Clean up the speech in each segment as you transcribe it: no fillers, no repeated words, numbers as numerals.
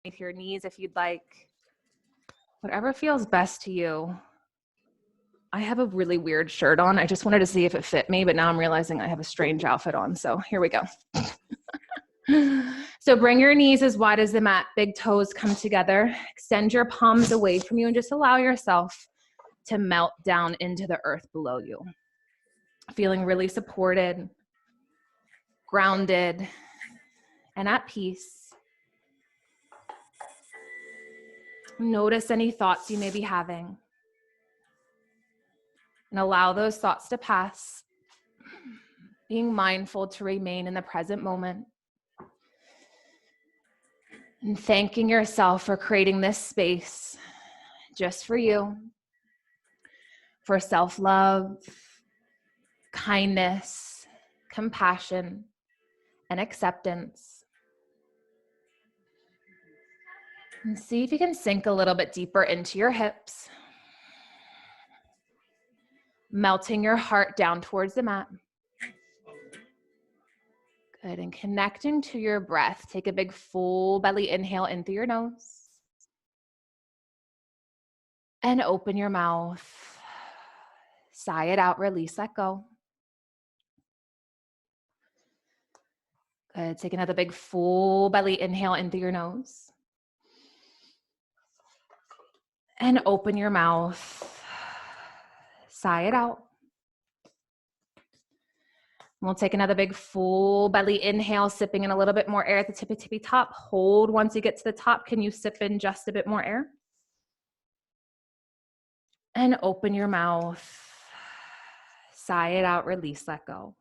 underneath your knees if you'd like. Whatever feels best to you. I have a really weird shirt on. I just wanted to see if it fit me, but now I'm realizing I have a strange outfit on. So here we go. So bring your knees as wide as the mat. Big toes come together. Extend your palms away from you and just allow yourself to melt down into the earth below you. Feeling really supported, grounded, and at peace. Notice any thoughts you may be having. And allow those thoughts to pass. Being mindful to remain in the present moment. And thanking yourself for creating this space just for you. For self-love, kindness, compassion, and acceptance. And see if you can sink a little bit deeper into your hips. Melting your heart down towards the mat. Good, and connecting to your breath. Take a big full belly inhale in through your nose. And open your mouth. Sigh it out, release, let go. Good, take another big full belly inhale in through your nose. And open your mouth. Sigh it out. We'll take another big full belly inhale, sipping in a little bit more air at the tippy top. Hold once you get to the top. Can you sip in just a bit more air? And open your mouth. Sigh it out, release, let go.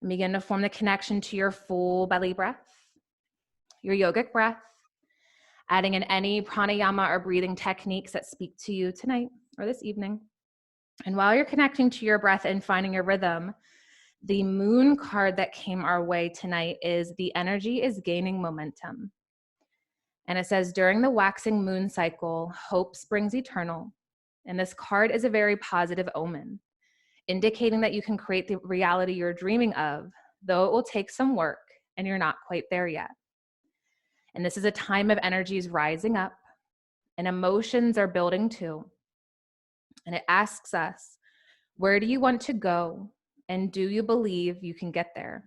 And begin to form the connection to your full belly breath, your yogic breath, adding in any pranayama or breathing techniques that speak to you tonight or this evening. And while you're connecting to your breath and finding your rhythm, the moon card that came our way tonight is the energy is gaining momentum. And it says, during the waxing moon cycle, hope springs eternal. And this card is a very positive omen, indicating that you can create the reality you're dreaming of, though it will take some work and you're not quite there yet. And this is a time of energies rising up and emotions are building too. And it asks us, where do you want to go? And do you believe you can get there?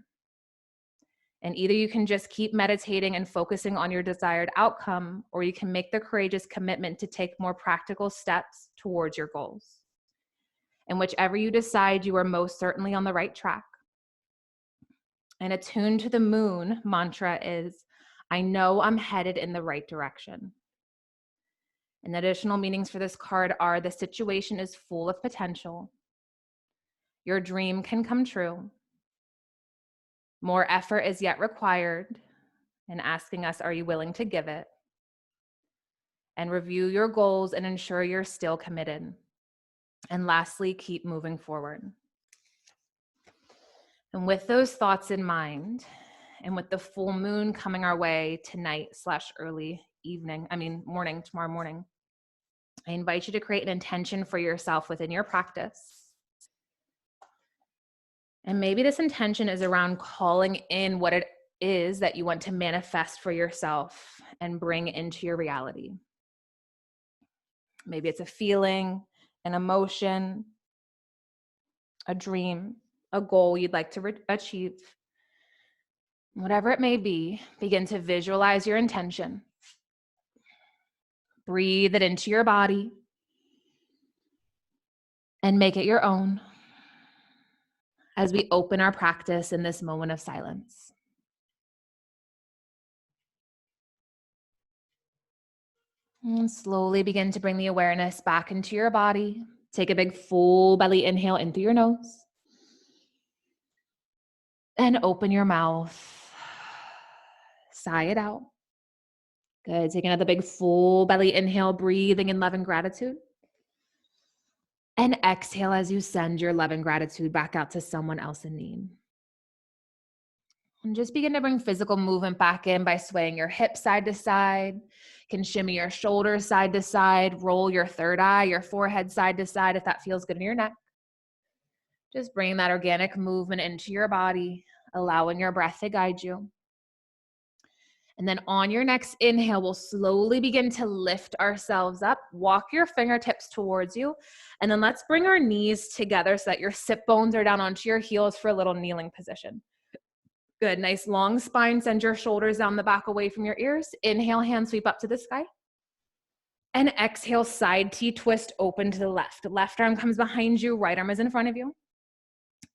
And either you can just keep meditating and focusing on your desired outcome, or you can make the courageous commitment to take more practical steps towards your goals. And whichever you decide, you are most certainly on the right track. And attuned to the moon mantra is, I know I'm headed in the right direction. And additional meanings for this card are, the situation is full of potential. Your dream can come true. More effort is yet required, and asking us, are you willing to give it? And review your goals and ensure you're still committed. And lastly, keep moving forward. And with those thoughts in mind, and with the full moon coming our way tonight / early evening, morning, tomorrow morning, I invite you to create an intention for yourself within your practice. And maybe this intention is around calling in what it is that you want to manifest for yourself and bring into your reality. Maybe it's a feeling, an emotion, a dream, a goal you'd like to achieve. Whatever it may be, begin to visualize your intention. Breathe it into your body and make it your own as we open our practice in this moment of silence. And slowly begin to bring the awareness back into your body. Take a big full belly inhale in through your nose. And open your mouth. Sigh it out. Good. Take another big full belly inhale, breathing in love and gratitude. And exhale as you send your love and gratitude back out to someone else in need. And just begin to bring physical movement back in by swaying your hips side to side. You can shimmy your shoulders side to side, roll your third eye, your forehead side to side if that feels good in your neck. Just bring that organic movement into your body, allowing your breath to guide you. And then on your next inhale, we'll slowly begin to lift ourselves up. Walk your fingertips towards you. And then let's bring our knees together so that your sit bones are down onto your heels for a little kneeling position. Good, nice long spine. Send your shoulders down the back away from your ears. Inhale, hand sweep up to the sky. And exhale, side T twist open to the left. Left arm comes behind you, right arm is in front of you.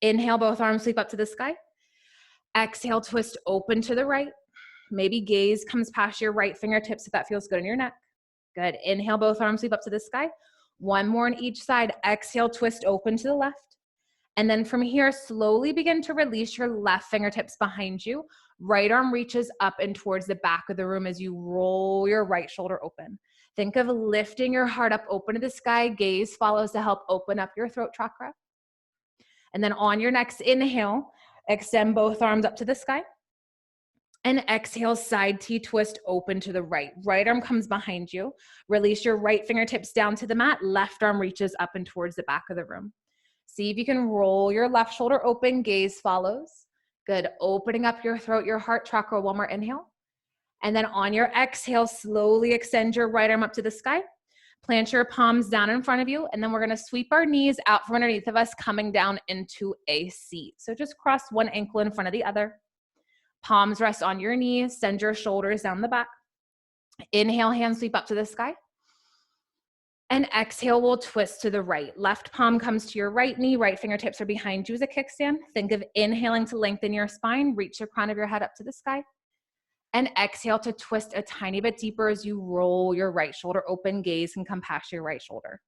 Inhale, both arms sweep up to the sky. Exhale, twist open to the right. Maybe gaze comes past your right fingertips if that feels good in your neck. Good. Inhale, both arms sweep up to the sky. One more on each side. Exhale, twist open to the left. And then from here, slowly begin to release your left fingertips behind you. Right arm reaches up and towards the back of the room as you roll your right shoulder open. Think of lifting your heart up open to the sky. Gaze follows to help open up your throat chakra. And then on your next inhale, extend both arms up to the sky. And exhale, side T twist open to the right. Right arm comes behind you. Release your right fingertips down to the mat. Left arm reaches up and towards the back of the room. See if you can roll your left shoulder open. Gaze follows. Good. Opening up your throat, your heart chakra. One more inhale. And then on your exhale, slowly extend your right arm up to the sky. Plant your palms down in front of you. And then we're going to sweep our knees out from underneath of us, coming down into a seat. So just cross one ankle in front of the other. Palms rest on your knees. Send your shoulders down the back. Inhale, hand sweep up to the sky. And exhale, we'll twist to the right. Left palm comes to your right knee. Right fingertips are behind you as a kickstand. Think of inhaling to lengthen your spine. Reach the crown of your head up to the sky. And exhale to twist a tiny bit deeper as you roll your right shoulder open. Gaze and come past your right shoulder.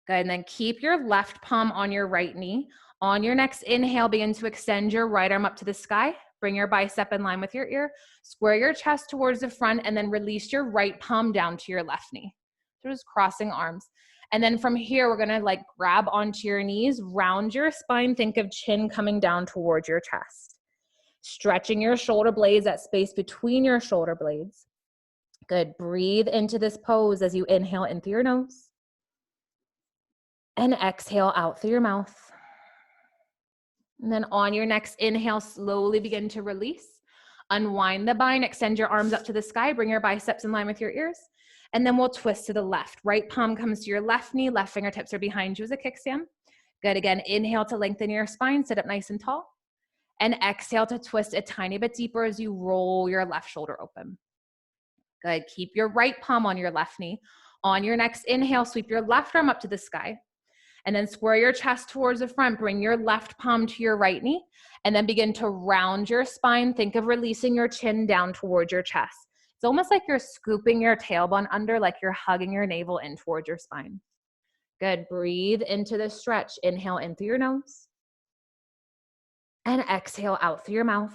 Good. And then keep your left palm on your right knee. On your next inhale, begin to extend your right arm up to the sky. Bring your bicep in line with your ear. Square your chest towards the front and then release your right palm down to your left knee. So just crossing arms. And then from here, we're going to grab onto your knees, round your spine. Think of chin coming down towards your chest. Stretching your shoulder blades, that space between your shoulder blades. Good. Breathe into this pose as you inhale in through your nose. And exhale out through your mouth. And then on your next inhale, slowly begin to release. Unwind the bind, extend your arms up to the sky, bring your biceps in line with your ears. And then we'll twist to the left. Right palm comes to your left knee, left fingertips are behind you as a kickstand. Good, again, inhale to lengthen your spine, sit up nice and tall. And exhale to twist a tiny bit deeper as you roll your left shoulder open. Good, keep your right palm on your left knee. On your next inhale, sweep your left arm up to the sky. And then square your chest towards the front. Bring your left palm to your right knee. And then begin to round your spine. Think of releasing your chin down towards your chest. It's almost like you're scooping your tailbone under, like you're hugging your navel in towards your spine. Good. Breathe into the stretch. Inhale in through your nose. And exhale out through your mouth.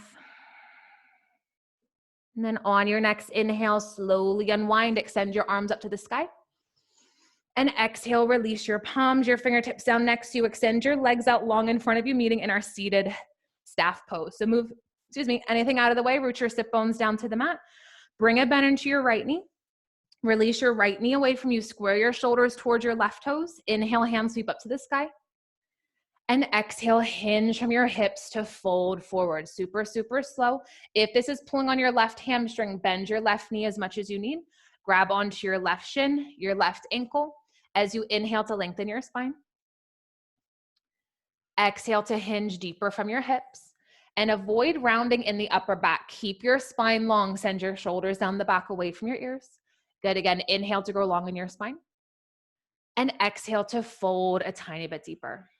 And then on your next inhale, slowly unwind. Extend your arms up to the sky. And exhale, release your palms, your fingertips down next to you. Extend your legs out long in front of you, meeting in our seated staff pose. So move, anything out of the way. Root your sit bones down to the mat. Bring a bend into your right knee. Release your right knee away from you. Square your shoulders towards your left toes. Inhale, hand sweep up to the sky. And exhale, hinge from your hips to fold forward. Super, super slow. If this is pulling on your left hamstring, bend your left knee as much as you need. Grab onto your left shin, your left ankle as you inhale to lengthen your spine. Exhale to hinge deeper from your hips. And avoid rounding in the upper back. Keep your spine long. Send your shoulders down the back away from your ears. Good. Again, inhale to grow long in your spine. And exhale to fold a tiny bit deeper.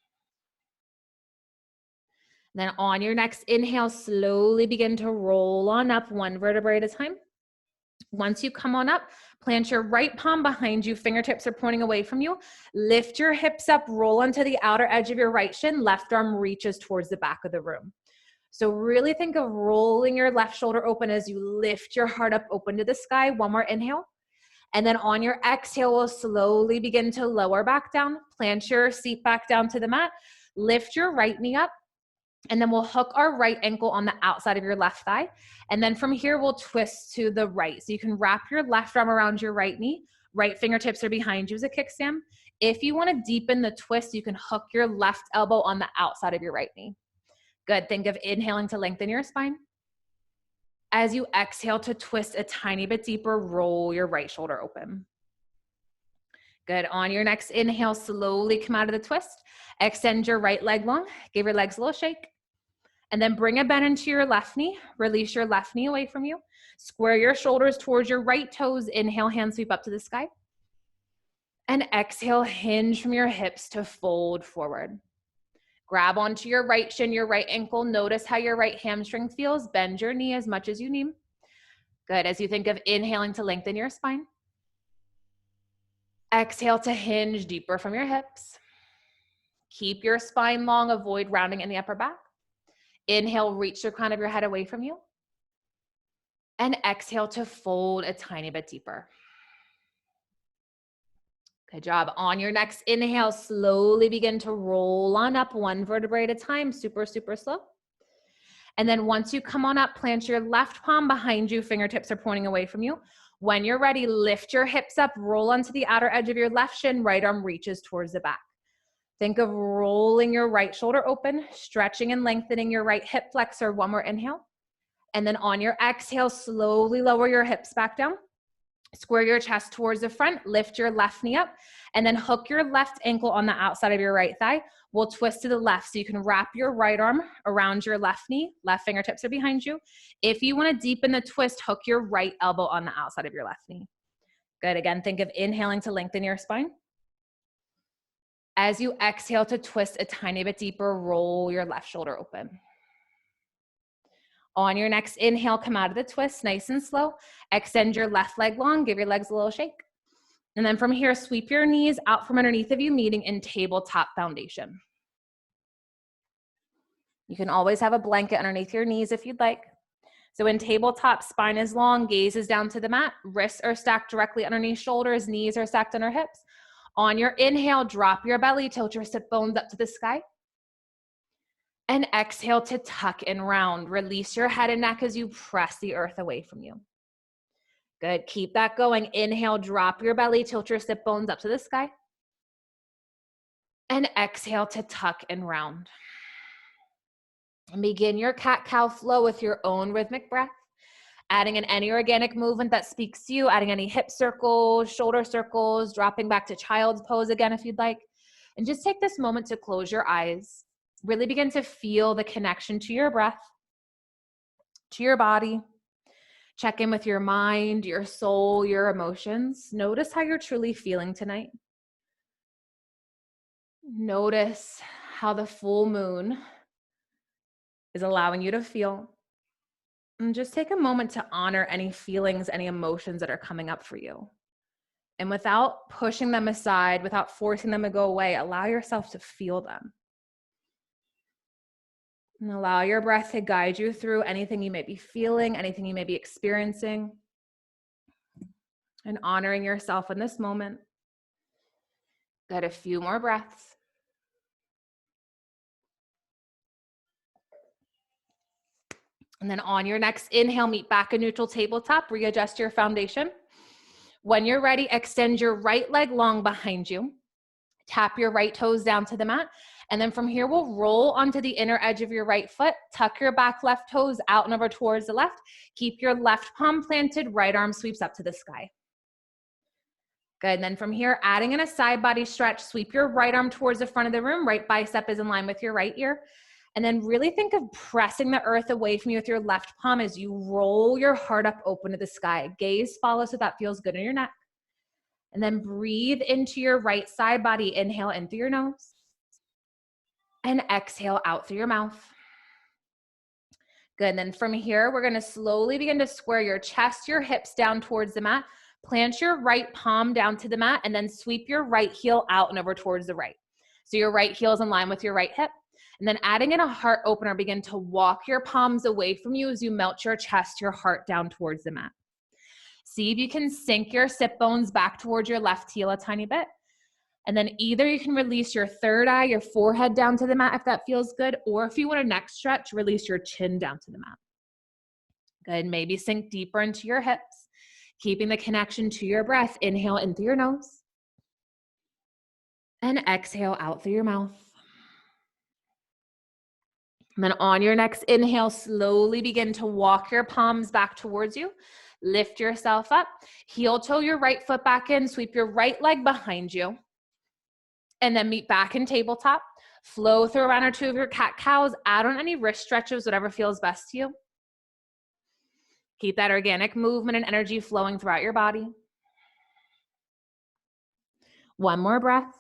Then on your next inhale, slowly begin to roll on up one vertebrae at a time. Once you come on up, plant your right palm behind you. Fingertips are pointing away from you. Lift your hips up, roll onto the outer edge of your right shin. Left arm reaches towards the back of the room. So really think of rolling your left shoulder open as you lift your heart up open to the sky. One more inhale. And then on your exhale, we'll slowly begin to lower back down. Plant your seat back down to the mat. Lift your right knee up. And then we'll hook our right ankle on the outside of your left thigh. And then from here, we'll twist to the right. So you can wrap your left arm around your right knee. Right fingertips are behind you as a kickstand. If you want to deepen the twist, you can hook your left elbow on the outside of your right knee. Good. Think of inhaling to lengthen your spine. As you exhale to twist a tiny bit deeper, roll your right shoulder open. Good. On your next inhale, slowly come out of the twist. Extend your right leg long. Give your legs a little shake. And then bring a bend into your left knee. Release your left knee away from you. Square your shoulders towards your right toes. Inhale, hand sweep up to the sky. And exhale, hinge from your hips to fold forward. Grab onto your right shin, your right ankle. Notice how your right hamstring feels. Bend your knee as much as you need. Good. As you think of inhaling to lengthen your spine. Exhale to hinge deeper from your hips. Keep your spine long. Avoid rounding in the upper back. Inhale, reach the crown of your head away from you. And exhale to fold a tiny bit deeper. Good job. On your next inhale, slowly begin to roll on up one vertebrae at a time. Super, super slow. And then once you come on up, plant your left palm behind you. Fingertips are pointing away from you. When you're ready, lift your hips up, roll onto the outer edge of your left shin. Right arm reaches towards the back. Think of rolling your right shoulder open, stretching and lengthening your right hip flexor. One more inhale. And then on your exhale, slowly lower your hips back down. Square your chest towards the front, lift your left knee up, and then hook your left ankle on the outside of your right thigh. We'll twist to the left so you can wrap your right arm around your left knee. Left fingertips are behind you. If you want to deepen the twist, hook your right elbow on the outside of your left knee. Good. Again, think of inhaling to lengthen your spine. As you exhale to twist a tiny bit deeper, roll your left shoulder open. On your next inhale, come out of the twist, nice and slow. Extend your left leg long, give your legs a little shake. And then from here, sweep your knees out from underneath of you, meeting in tabletop foundation. You can always have a blanket underneath your knees if you'd like. So in tabletop, spine is long, gaze is down to the mat, wrists are stacked directly underneath shoulders, knees are stacked under hips. On your inhale, drop your belly, tilt your sit bones up to the sky. And exhale to tuck and round. Release your head and neck as you press the earth away from you. Good. Keep that going. Inhale, drop your belly, tilt your sit bones up to the sky. And exhale to tuck and round. And begin your cat-cow flow with your own rhythmic breath. Adding in any organic movement that speaks to you, adding any hip circles, shoulder circles, dropping back to child's pose again if you'd like. And just take this moment to close your eyes. Really begin to feel the connection to your breath, to your body. Check in with your mind, your soul, your emotions. Notice how you're truly feeling tonight. Notice how the full moon is allowing you to feel. And just take a moment to honor any feelings, any emotions that are coming up for you. And without pushing them aside, without forcing them to go away, allow yourself to feel them. And allow your breath to guide you through anything you may be feeling, anything you may be experiencing. And honoring yourself in this moment. Got a few more breaths. And then on your next inhale, meet back in neutral tabletop, readjust your foundation. When you're ready, extend your right leg long behind you. Tap your right toes down to the mat. And then from here, we'll roll onto the inner edge of your right foot. Tuck your back left toes out and over towards the left. Keep your left palm planted, right arm sweeps up to the sky. Good. And then from here, adding in a side body stretch, sweep your right arm towards the front of the room. Right bicep is in line with your right ear. And then really think of pressing the earth away from you with your left palm as you roll your heart up open to the sky. Gaze follows so that feels good in your neck. And then breathe into your right side body. Inhale in through your nose. And exhale out through your mouth. Good. And then from here, we're going to slowly begin to square your chest, your hips down towards the mat. Plant your right palm down to the mat and then sweep your right heel out and over towards the right. So your right heel is in line with your right hip. And then adding in a heart opener, begin to walk your palms away from you as you melt your chest, your heart down towards the mat. See if you can sink your sit bones back towards your left heel a tiny bit. And then either you can release your third eye, your forehead down to the mat if that feels good, or if you want a neck stretch, release your chin down to the mat. Good. Maybe sink deeper into your hips, keeping the connection to your breath. Inhale in through your nose. And exhale out through your mouth. And then on your next inhale, slowly begin to walk your palms back towards you. Lift yourself up. Heel toe your right foot back in. Sweep your right leg behind you. And then meet back in tabletop. Flow through a round or two of your cat-cows. Add on any wrist stretches, whatever feels best to you. Keep that organic movement and energy flowing throughout your body. One more breath.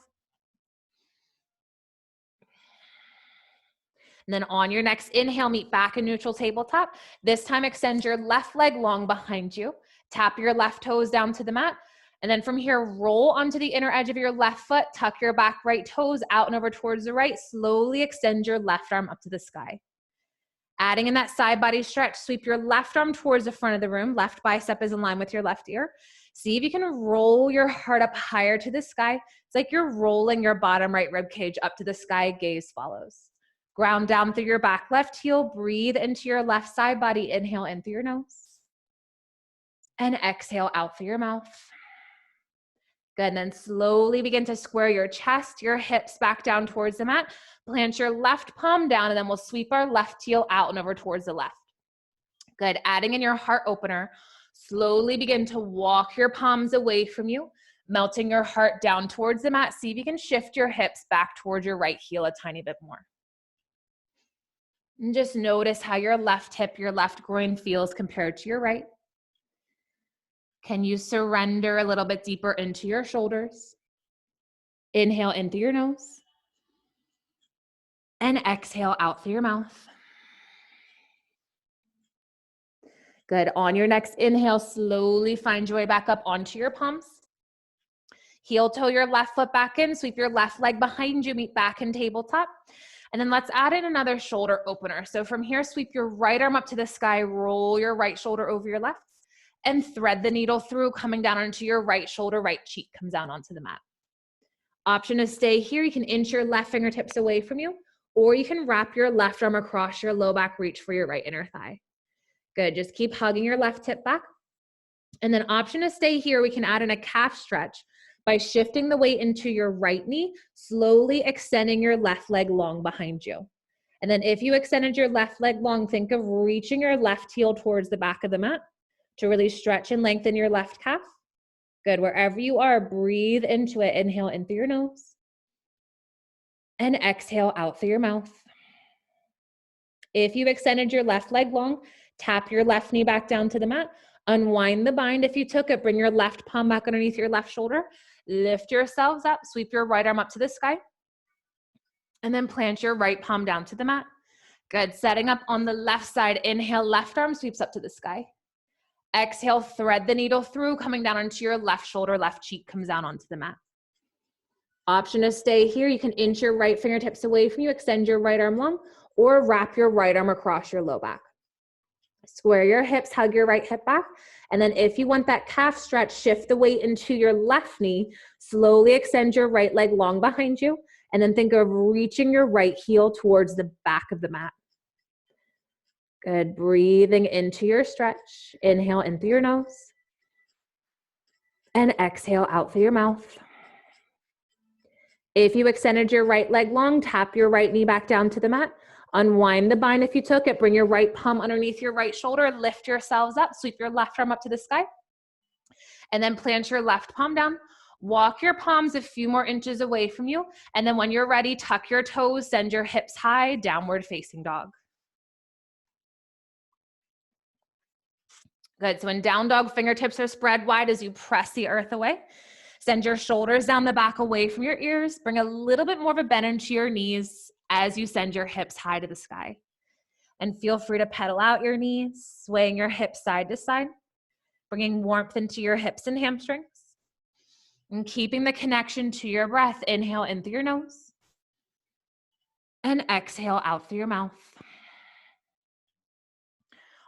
And then on your next inhale, meet back in neutral tabletop. This time, extend your left leg long behind you. Tap your left toes down to the mat. And then from here, roll onto the inner edge of your left foot. Tuck your back right toes out and over towards the right. Slowly extend your left arm up to the sky. Adding in that side body stretch, sweep your left arm towards the front of the room. Left bicep is in line with your left ear. See if you can roll your heart up higher to the sky. It's like you're rolling your bottom right rib cage up to the sky. Gaze follows. Ground down through your back left heel. Breathe into your left side body. Inhale in through your nose. And exhale out through your mouth. Good, and then slowly begin to square your chest, your hips back down towards the mat. Plant your left palm down, and then we'll sweep our left heel out and over towards the left. Good, adding in your heart opener. Slowly begin to walk your palms away from you, melting your heart down towards the mat. See if you can shift your hips back towards your right heel a tiny bit more. And just notice how your left hip, your left groin feels compared to your right. Can you surrender a little bit deeper into your shoulders? Inhale in through your nose. And exhale out through your mouth. Good. On your next inhale, slowly find your way back up onto your palms. Heel toe your left foot back in. Sweep your left leg behind you. Meet back in tabletop. And then let's add in another shoulder opener. So from here, sweep your right arm up to the sky. Roll your right shoulder over your left. And thread the needle through, coming down onto your right shoulder, right cheek comes down onto the mat. Option to stay here. You can inch your left fingertips away from you, or you can wrap your left arm across your low back, reach for your right inner thigh. Good, just keep hugging your left hip back. And then option to stay here, we can add in a calf stretch by shifting the weight into your right knee, slowly extending your left leg long behind you. And then if you extended your left leg long, think of reaching your left heel towards the back of the mat to really stretch and lengthen your left calf. Good, wherever you are, breathe into it. Inhale in through your nose. And exhale out through your mouth. If you extended your left leg long, tap your left knee back down to the mat. Unwind the bind if you took it. Bring your left palm back underneath your left shoulder. Lift yourselves up. Sweep your right arm up to the sky. And then plant your right palm down to the mat. Good, setting up on the left side. Inhale, left arm sweeps up to the sky. Exhale, thread the needle through, coming down onto your left shoulder, left cheek comes down onto the mat. Option to stay here. You can inch your right fingertips away from you, extend your right arm long, or wrap your right arm across your low back. Square your hips, hug your right hip back. And then if you want that calf stretch, shift the weight into your left knee, slowly extend your right leg long behind you, and then think of reaching your right heel towards the back of the mat. Good, breathing into your stretch. Inhale in through your nose. And exhale out through your mouth. If you extended your right leg long, tap your right knee back down to the mat. Unwind the bind if you took it. Bring your right palm underneath your right shoulder. Lift yourselves up. Sweep your left arm up to the sky. And then plant your left palm down. Walk your palms a few more inches away from you. And then when you're ready, tuck your toes, send your hips high, downward facing dog. Good, so in down dog, fingertips are spread wide as you press the earth away. Send your shoulders down the back away from your ears. Bring a little bit more of a bend into your knees as you send your hips high to the sky. And feel free to pedal out your knees, swaying your hips side to side, bringing warmth into your hips and hamstrings, and keeping the connection to your breath. Inhale in through your nose, and exhale out through your mouth.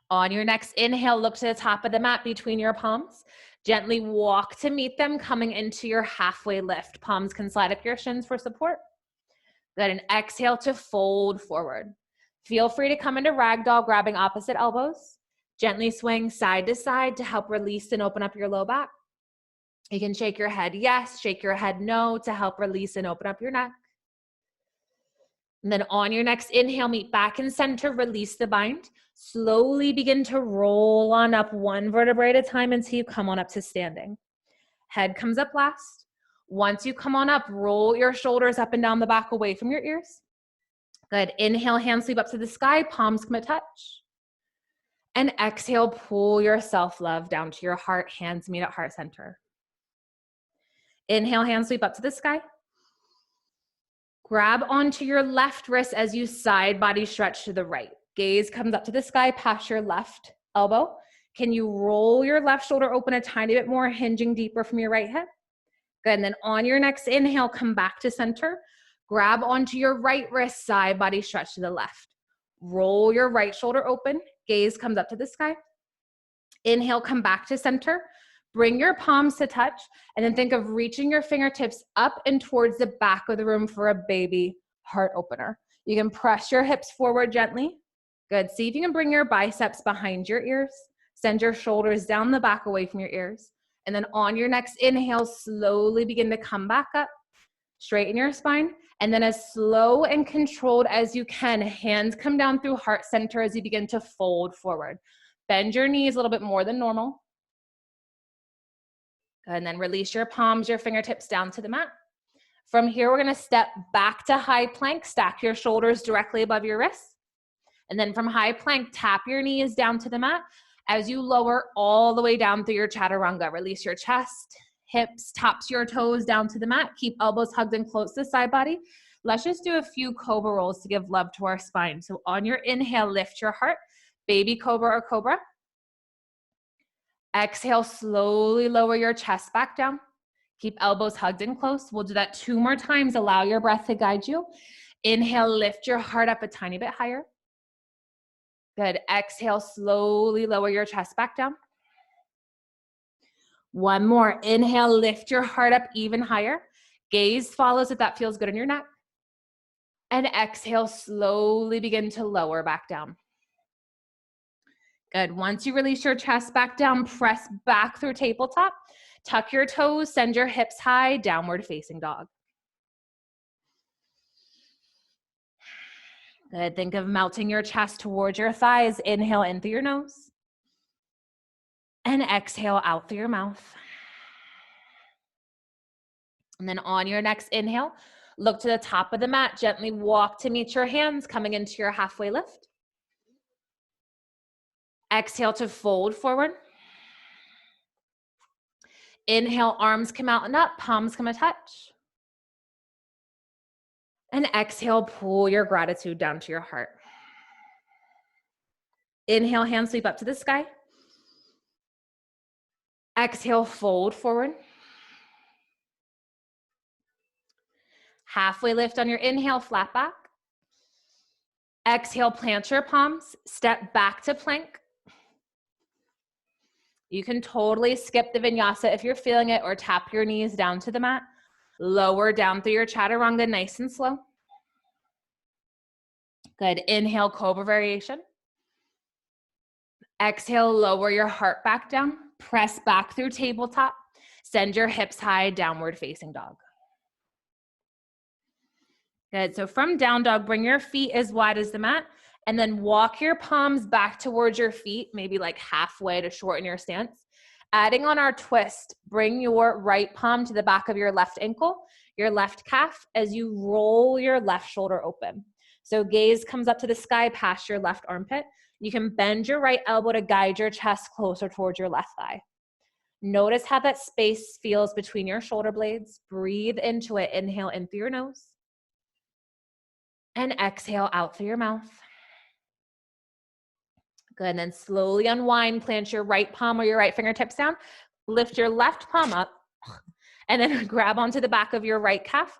On your next inhale, look to the top of the mat between your palms. Gently walk to meet them, coming into your halfway lift. Palms can slide up your shins for support. Then an exhale to fold forward. Feel free to come into ragdoll, grabbing opposite elbows. Gently swing side to side to help release and open up your low back. You can shake your head yes, shake your head no to help release and open up your neck. And then on your next inhale, meet back in center, release the bind. Slowly begin to roll on up one vertebrae at a time until you come on up to standing. Head comes up last. Once you come on up, roll your shoulders up and down the back away from your ears. Good. Inhale, hands sweep up to the sky, palms come at touch. And exhale, pull your self-love down to your heart, hands meet at heart center. Inhale, hands sweep up to the sky. Grab onto your left wrist as you side body stretch to the right. Gaze comes up to the sky past your left elbow. Can you roll your left shoulder open a tiny bit more, hinging deeper from your right hip? Good, and then on your next inhale, come back to center. Grab onto your right wrist, side body stretch to the left. Roll your right shoulder open, gaze comes up to the sky. Inhale, come back to center. Bring your palms to touch, and then think of reaching your fingertips up and towards the back of the room for a baby heart opener. You can press your hips forward gently. Good. See if you can bring your biceps behind your ears. Send your shoulders down the back away from your ears. And then on your next inhale, slowly begin to come back up. Straighten your spine. And then as slow and controlled as you can, hands come down through heart center as you begin to fold forward. Bend your knees a little bit more than normal. And then release your palms, your fingertips down to the mat. From here, we're going to step back to high plank. Stack your shoulders directly above your wrists. And then from high plank, tap your knees down to the mat as you lower all the way down through your chaturanga. Release your chest, hips, tops your toes down to the mat. Keep elbows hugged and close to the side body. Let's just do a few cobra rolls to give love to our spine. So on your inhale, lift your heart, baby cobra or cobra. Exhale, slowly lower your chest back down. Keep elbows hugged and close. We'll do that 2 more times. Allow your breath to guide you. Inhale, lift your heart up a tiny bit higher. Good. Exhale, slowly lower your chest back down. 1 more. Inhale, lift your heart up even higher. Gaze follows if that feels good in your neck. And exhale, slowly begin to lower back down. Good. Once you release your chest back down, press back through tabletop. Tuck your toes, send your hips high, downward facing dog. Good. Think of melting your chest towards your thighs. Inhale in through your nose. And exhale out through your mouth. And then on your next inhale, look to the top of the mat. Gently walk to meet your hands, coming into your halfway lift. Exhale to fold forward. Inhale, arms come out and up, palms come a touch. And exhale, pull your gratitude down to your heart. Inhale, hands sweep up to the sky. Exhale, fold forward. Halfway lift on your inhale, flat back. Exhale, plant your palms, step back to plank. You can totally skip the vinyasa if you're feeling it, or tap your knees down to the mat. Lower down through your chaturanga, nice and slow. Good. Inhale, cobra variation. Exhale, lower your heart back down. Press back through tabletop. Send your hips high, downward facing dog. Good. So from down dog, bring your feet as wide as the mat, and then walk your palms back towards your feet, maybe like halfway to shorten your stance. Adding on our twist, bring your right palm to the back of your left ankle, your left calf, as you roll your left shoulder open. So gaze comes up to the sky past your left armpit. You can bend your right elbow to guide your chest closer towards your left thigh. Notice how that space feels between your shoulder blades. Breathe into it. Inhale in through your nose. And exhale out through your mouth. Good. And then slowly unwind. Plant your right palm or your right fingertips down. Lift your left palm up. And then grab onto the back of your right calf.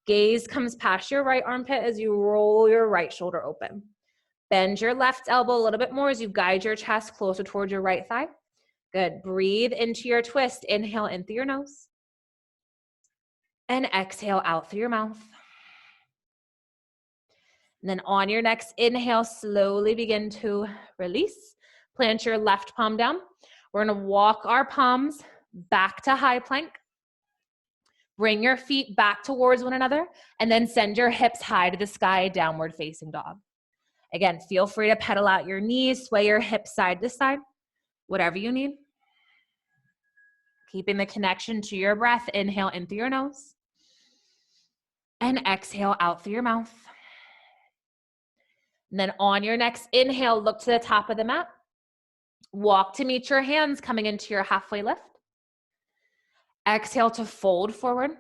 Gaze comes past your right armpit as you roll your right shoulder open. Bend your left elbow a little bit more as you guide your chest closer towards your right thigh. Good. Breathe into your twist. Inhale in through your nose. And exhale out through your mouth. And then on your next inhale, slowly begin to release. Plant your left palm down. We're going to walk our palms back to high plank. Bring your feet back towards one another and then send your hips high to the sky, downward facing dog. Again, feel free to pedal out your knees, sway your hips side to side, whatever you need. Keeping the connection to your breath. Inhale in through your nose and exhale out through your mouth. And then on your next inhale, look to the top of the mat. Walk to meet your hands coming into your halfway lift. Exhale to fold forward.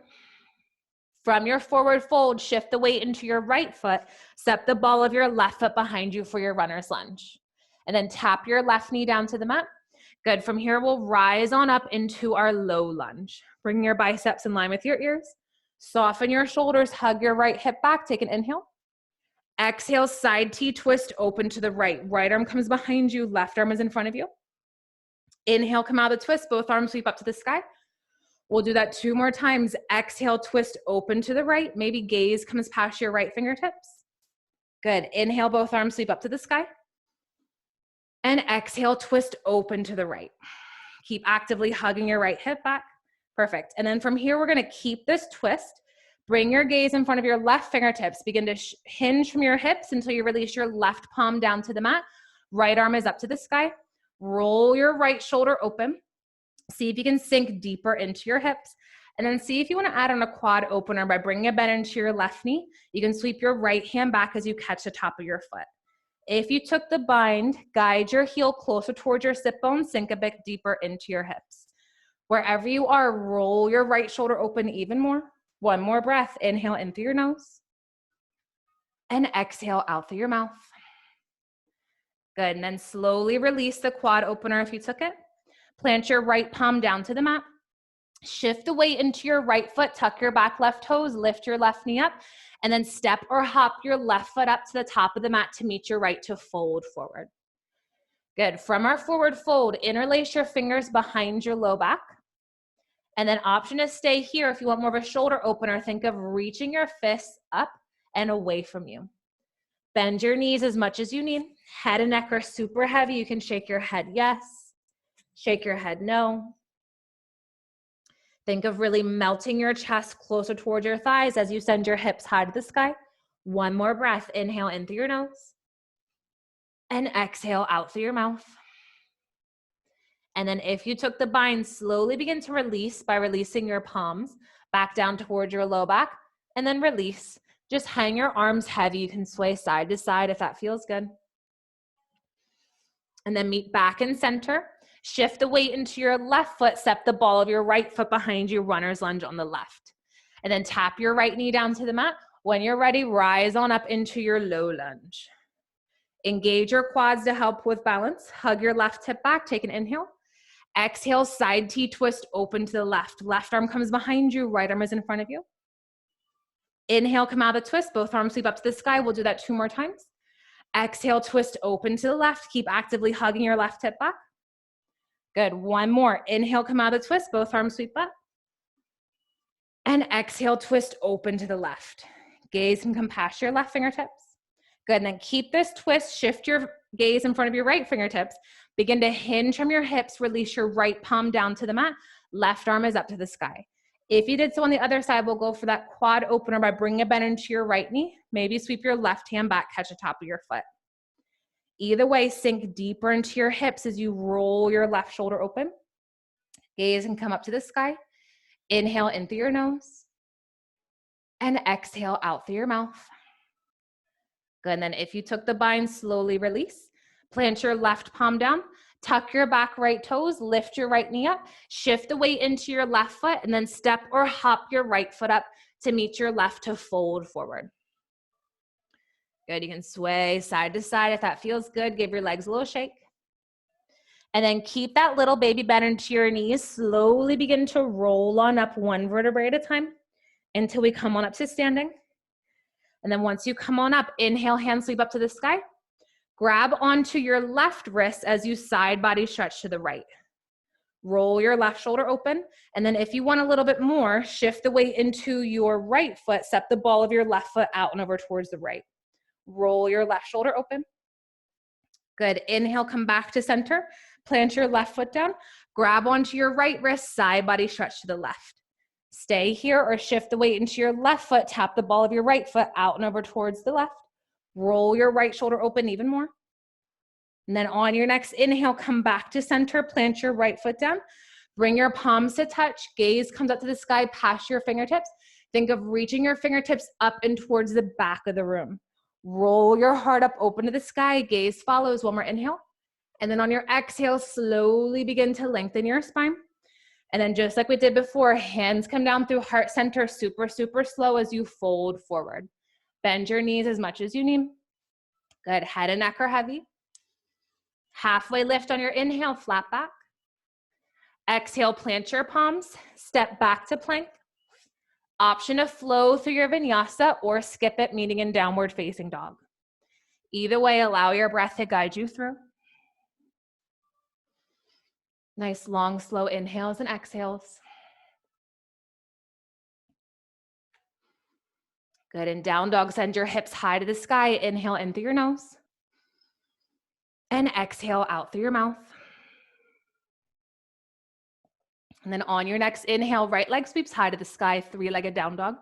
From your forward fold, shift the weight into your right foot. Step the ball of your left foot behind you for your runner's lunge. And then tap your left knee down to the mat. Good. From here, we'll rise on up into our low lunge. Bring your biceps in line with your ears. Soften your shoulders. Hug your right hip back. Take an inhale. Exhale, side T twist, open to the right. Right arm comes behind you. Left arm is in front of you. Inhale, come out of the twist. Both arms sweep up to the sky. We'll do that 2 more times. Exhale, twist, open to the right. Maybe gaze comes past your right fingertips. Good. Inhale, both arms sweep up to the sky. And exhale, twist, open to the right. Keep actively hugging your right hip back. Perfect. And then from here, we're going to keep this twist. Bring your gaze in front of your left fingertips. Begin to hinge from your hips until you release your left palm down to the mat. Right arm is up to the sky. Roll your right shoulder open. See if you can sink deeper into your hips. And then see if you want to add on a quad opener by bringing a bend into your left knee. You can sweep your right hand back as you catch the top of your foot. If you took the bind, guide your heel closer towards your sit bone, sink a bit deeper into your hips. Wherever you are, roll your right shoulder open even more. 1 more breath. Inhale in through your nose. And exhale out through your mouth. Good. And then slowly release the quad opener if you took it. Plant your right palm down to the mat. Shift the weight into your right foot. Tuck your back left toes. Lift your left knee up. And then step or hop your left foot up to the top of the mat to meet your right to fold forward. Good. From our forward fold, interlace your fingers behind your low back. And then option to stay here. If you want more of a shoulder opener, think of reaching your fists up and away from you. Bend your knees as much as you need. Head and neck are super heavy. You can shake your head yes. Shake your head no. Think of really melting your chest closer towards your thighs as you send your hips high to the sky. 1 more breath. Inhale in through your nose. And exhale out through your mouth. And then if you took the bind, slowly begin to release by releasing your palms back down towards your low back. And then release. Just hang your arms heavy. You can sway side to side if that feels good. And then meet back in center. Shift the weight into your left foot. Step the ball of your right foot behind you. Runner's lunge on the left. And then tap your right knee down to the mat. When you're ready, rise on up into your low lunge. Engage your quads to help with balance. Hug your left hip back. Take an inhale. Exhale, side T twist, open to the left. Left arm comes behind you. Right arm is in front of you. Inhale, come out of the twist. Both arms sweep up to the sky. We'll do that 2 more times. Exhale, twist, open to the left. Keep actively hugging your left hip back. Good. 1 more. Inhale, come out of the twist. Both arms sweep up. And exhale, twist, open to the left. Gaze can come past your left fingertips. Good. And then keep this twist. Shift your gaze in front of your right fingertips. Begin to hinge from your hips. Release your right palm down to the mat. Left arm is up to the sky. If you did so on the other side, we'll go for that quad opener by bringing a bend into your right knee. Maybe sweep your left hand back, catch the top of your foot. Either way, sink deeper into your hips as you roll your left shoulder open. Gaze and come up to the sky. Inhale in through your nose. And exhale out through your mouth. Good. And then if you took the bind, slowly release. Plant your left palm down. Tuck your back right toes. Lift your right knee up. Shift the weight into your left foot. And then step or hop your right foot up to meet your left to fold forward. Good. You can sway side to side if that feels good. Give your legs a little shake. And then keep that little baby bend into your knees. Slowly begin to roll on up 1 vertebrae at a time until we come on up to standing. And then once you come on up, inhale, hands sweep up to the sky. Grab onto your left wrist as you side body stretch to the right. Roll your left shoulder open. And then if you want a little bit more, shift the weight into your right foot. Step the ball of your left foot out and over towards the right. Roll your left shoulder open. Good. Inhale, come back to center. Plant your left foot down. Grab onto your right wrist, side body stretch to the left. Stay here or shift the weight into your left foot. Tap the ball of your right foot out and over towards the left. Roll your right shoulder open even more. And then on your next inhale, come back to center, plant your right foot down. Bring your palms to touch. Gaze comes up to the sky past your fingertips. Think of reaching your fingertips up and towards the back of the room. Roll your heart up, open to the sky. Gaze follows. One more inhale. And then on your exhale, slowly begin to lengthen your spine. And then just like we did before, hands come down through heart center, super, super slow as you fold forward. Bend your knees as much as you need. Good. Head and neck are heavy. Halfway lift on your inhale, flat back. Exhale, plant your palms. Step back to plank. Option to flow through your vinyasa or skip it, meeting in downward facing dog. Either way, allow your breath to guide you through. Nice long, slow inhales and exhales. Good, in down dog, send your hips high to the sky. Inhale in through your nose. And exhale out through your mouth. And then on your next inhale, right leg sweeps high to the sky, three-legged down dog.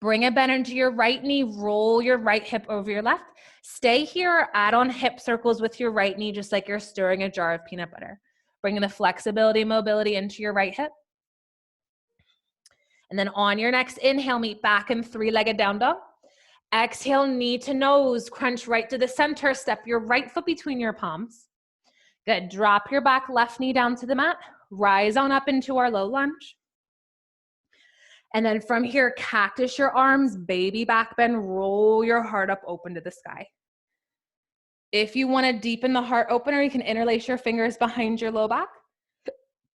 Bring a bend into your right knee, roll your right hip over your left. Stay here or add on hip circles with your right knee, just like you're stirring a jar of peanut butter. Bringing the flexibility, mobility into your right hip. And then on your next inhale, meet back in three-legged down dog. Exhale, knee to nose, crunch right to the center, step your right foot between your palms. Good, drop your back left knee down to the mat. Rise on up into our low lunge. And then from here, cactus your arms, baby back bend, roll your heart up open to the sky. If you want to deepen the heart opener, you can interlace your fingers behind your low back.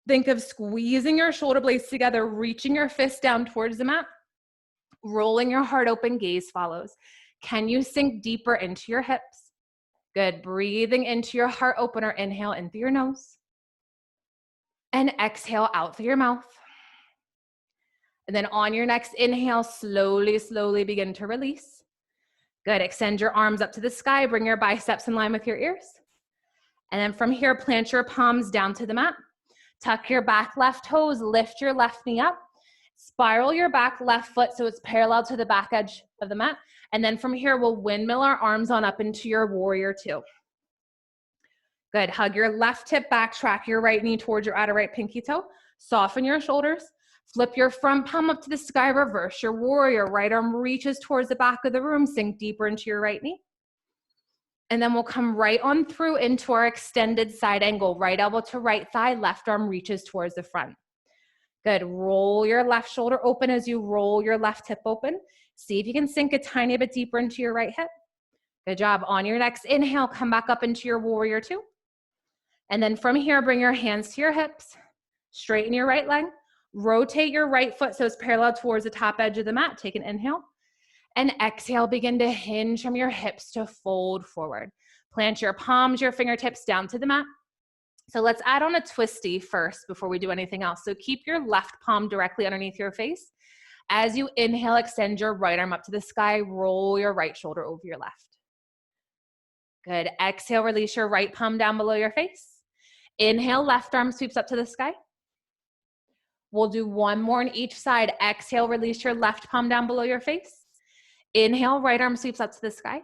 Think of squeezing your shoulder blades together, reaching your fist down towards the mat, rolling your heart open, gaze follows. Can you sink deeper into your hips? Good, breathing into your heart opener, inhale in through your nose. And exhale out through your mouth. And then on your next inhale, slowly, slowly begin to release. Good, extend your arms up to the sky, bring your biceps in line with your ears. And then from here, plant your palms down to the mat. Tuck your back left toes, lift your left knee up. Spiral your back left foot so it's parallel to the back edge of the mat. And then from here, we'll windmill our arms on up into your warrior two. Good, hug your left hip back, track your right knee towards your outer right pinky toe. Soften your shoulders. Flip your front palm up to the sky, reverse your warrior. Right arm reaches towards the back of the room, sink deeper into your right knee. And then we'll come right on through into our extended side angle. Right elbow to right thigh, left arm reaches towards the front. Good, roll your left shoulder open as you roll your left hip open. See if you can sink a tiny bit deeper into your right hip. Good job. On your next inhale, come back up into your warrior two. And then from here, bring your hands to your hips. Straighten your right leg. Rotate your right foot so it's parallel towards the top edge of the mat. Take an inhale. And exhale, begin to hinge from your hips to fold forward. Plant your palms, your fingertips down to the mat. So let's add on a twisty first before we do anything else. So keep your left palm directly underneath your face. As you inhale, extend your right arm up to the sky. Roll your right shoulder over your left. Good. Exhale, release your right palm down below your face. Inhale, left arm sweeps up to the sky. We'll do one more on each side. Exhale, release your left palm down below your face. Inhale, right arm sweeps up to the sky.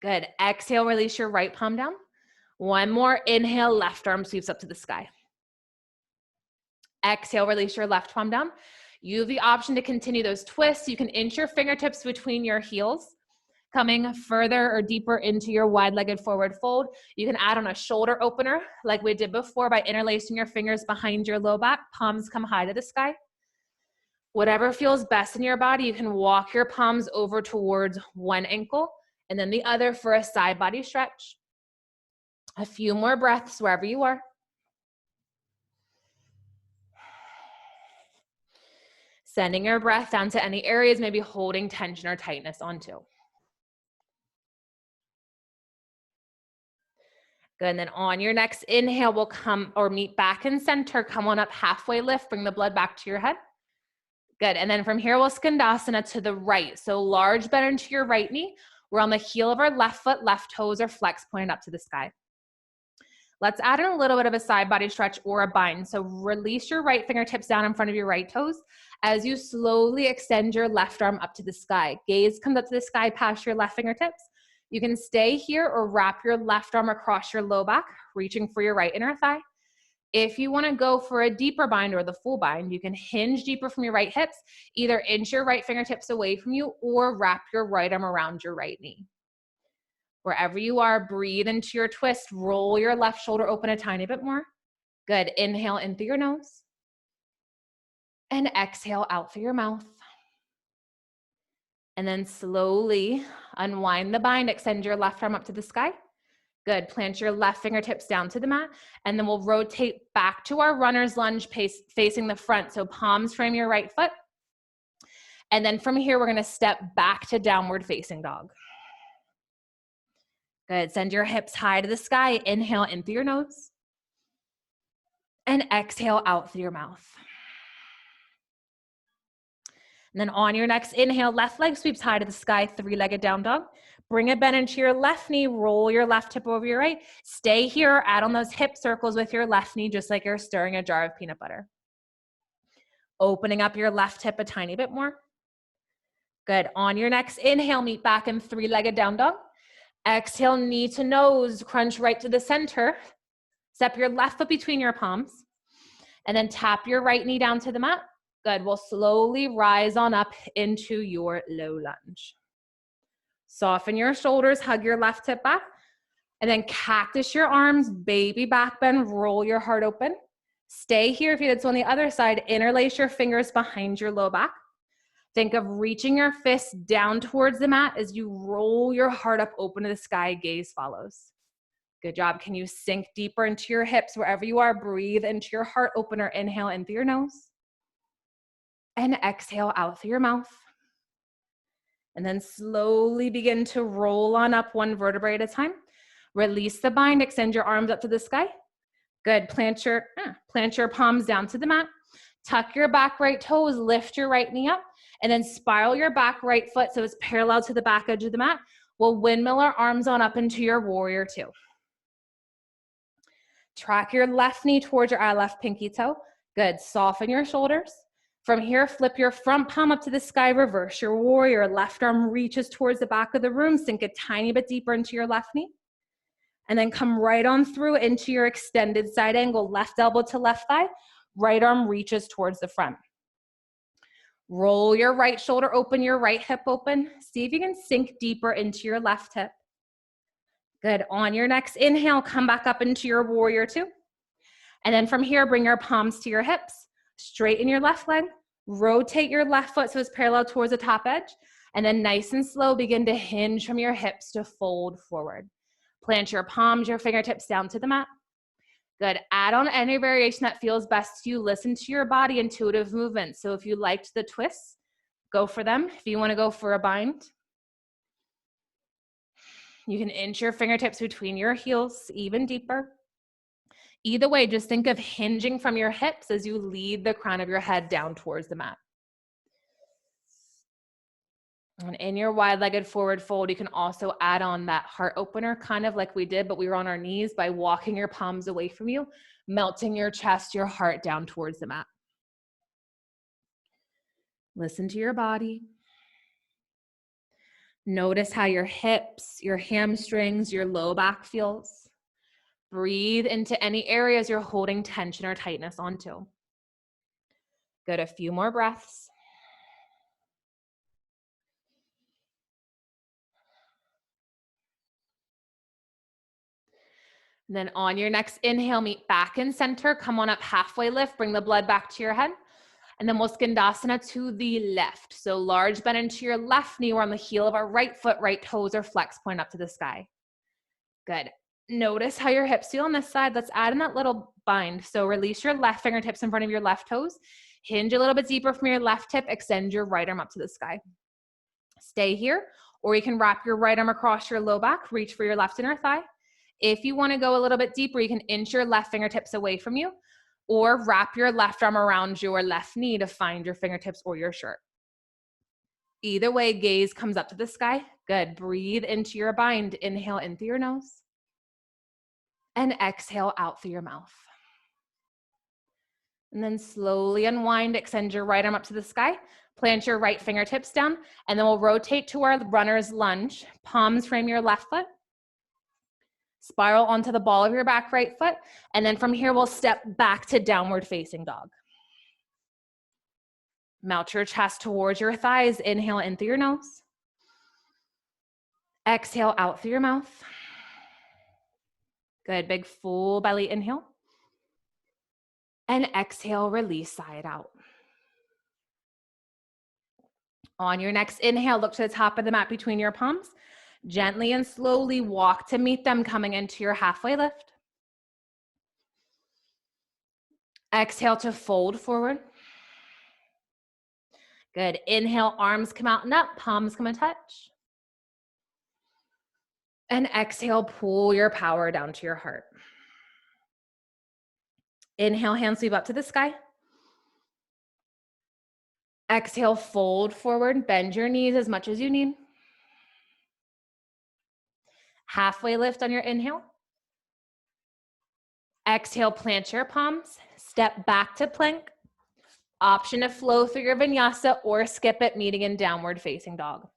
Good. Exhale, release your right palm down. One more. Inhale, left arm sweeps up to the sky. Exhale, release your left palm down. You have the option to continue those twists. You can inch your fingertips between your heels, coming further or deeper into your wide-legged forward fold. You can add on a shoulder opener like we did before by interlacing your fingers behind your low back. Palms come high to the sky. Whatever feels best in your body, you can walk your palms over towards one ankle and then the other for a side body stretch. A few more breaths wherever you are. Sending your breath down to any areas maybe holding tension or tightness onto. Good, and then on your next inhale, we'll come or meet back in center. Come on up, halfway lift, bring the blood back to your head. Good, and then from here, we'll skandasana to the right. So large bend into your right knee. We're on the heel of our left foot, left toes are flexed, pointed up to the sky. Let's add in a little bit of a side body stretch or a bind. So release your right fingertips down in front of your right toes as you slowly extend your left arm up to the sky. Gaze comes up to the sky past your left fingertips. You can stay here or wrap your left arm across your low back, reaching for your right inner thigh. If you want to go for a deeper bind or the full bind, you can hinge deeper from your right hips, either inch your right fingertips away from you or wrap your right arm around your right knee. Wherever you are, breathe into your twist. Roll your left shoulder open a tiny bit more. Good. Inhale in through your nose. And exhale out through your mouth. And then slowly unwind the bind. Extend your left arm up to the sky. Good. Plant your left fingertips down to the mat. And then we'll rotate back to our runner's lunge facing the front. So palms frame your right foot. And then from here, we're going to step back to downward facing dog. Good. Send your hips high to the sky. Inhale in through your nose. And exhale out through your mouth. And then on your next inhale, left leg sweeps high to the sky, three-legged down dog. Bring a bend into your left knee. Roll your left hip over your right. Stay here. Add on those hip circles with your left knee, just like you're stirring a jar of peanut butter. Opening up your left hip a tiny bit more. Good. On your next inhale, meet back in three-legged down dog. Exhale, knee to nose, crunch right to the center. Step your left foot between your palms. And then tap your right knee down to the mat. Good. We'll slowly rise on up into your low lunge. Soften your shoulders, hug your left hip back. And then cactus your arms, baby back bend, roll your heart open. Stay here if you did so on the other side. Interlace your fingers behind your low back. Think of reaching your fists down towards the mat as you roll your heart up open to the sky. Gaze follows. Good job. Can you sink deeper into your hips wherever you are? Breathe into your heart opener. Inhale in through your nose. And exhale out through your mouth. And then slowly begin to roll on up one vertebrae at a time. Release the bind. Extend your arms up to the sky. Good. Plant your palms down to the mat. Tuck your back right toes. Lift your right knee up. And then spiral your back right foot so it's parallel to the back edge of the mat. We'll windmill our arms on up into your warrior two. Track your left knee towards your left pinky toe. Good. Soften your shoulders. From here, flip your front palm up to the sky. Reverse your warrior. Left arm reaches towards the back of the room. Sink a tiny bit deeper into your left knee. And then come right on through into your extended side angle. Left elbow to left thigh. Right arm reaches towards the front. Roll your right shoulder open, your right hip open. See if you can sink deeper into your left hip. Good. On your next inhale, come back up into your warrior two. And then from here, bring your palms to your hips. Straighten your left leg. Rotate your left foot so it's parallel towards the top edge. And then nice and slow, begin to hinge from your hips to fold forward. Plant your palms, your fingertips down to the mat. Good. Add on any variation that feels best to you. Listen to your body, intuitive movements. So if you liked the twists, go for them. If you want to go for a bind, you can inch your fingertips between your heels even deeper. Either way, just think of hinging from your hips as you lead the crown of your head down towards the mat. And in your wide-legged forward fold, you can also add on that heart opener, kind of like we did, but we were on our knees by walking your palms away from you, melting your chest, your heart down towards the mat. Listen to your body. Notice how your hips, your hamstrings, your low back feels. Breathe into any areas you're holding tension or tightness onto. Good, a few more breaths. And then on your next inhale, meet back in center. Come on up, halfway lift. Bring the blood back to your head. And then we'll skandasana to the left. So large bend into your left knee. We're on the heel of our right foot, right toes are flex, point up to the sky. Good. Notice how your hips feel on this side. Let's add in that little bind. So release your left fingertips in front of your left toes. Hinge a little bit deeper from your left hip. Extend your right arm up to the sky. Stay here. Or you can wrap your right arm across your low back. Reach for your left inner thigh. If you want to go a little bit deeper, you can inch your left fingertips away from you or wrap your left arm around your left knee to find your fingertips or your shirt. Either way, gaze comes up to the sky. Good. Breathe into your bind. Inhale in through your nose. And exhale out through your mouth. And then slowly unwind, extend your right arm up to the sky, plant your right fingertips down, and then we'll rotate to our runner's lunge. Palms frame your left foot. Spiral onto the ball of your back right foot. And then from here, we'll step back to downward facing dog. Melt your chest towards your thighs. Inhale in through your nose. Exhale out through your mouth. Good, big full belly inhale. And exhale, release, sigh it out. On your next inhale, look to the top of the mat between your palms. Gently and slowly walk to meet them, coming into your halfway lift. Exhale to fold forward. Good. Inhale, arms come out and up, palms come and touch. And exhale, pull your power down to your heart. Inhale, hands sweep up to the sky. Exhale, fold forward, bend your knees as much as you need. Halfway lift on your inhale. Exhale, plant your palms, step back to plank. Option to flow through your vinyasa or skip it, meeting in downward facing dog.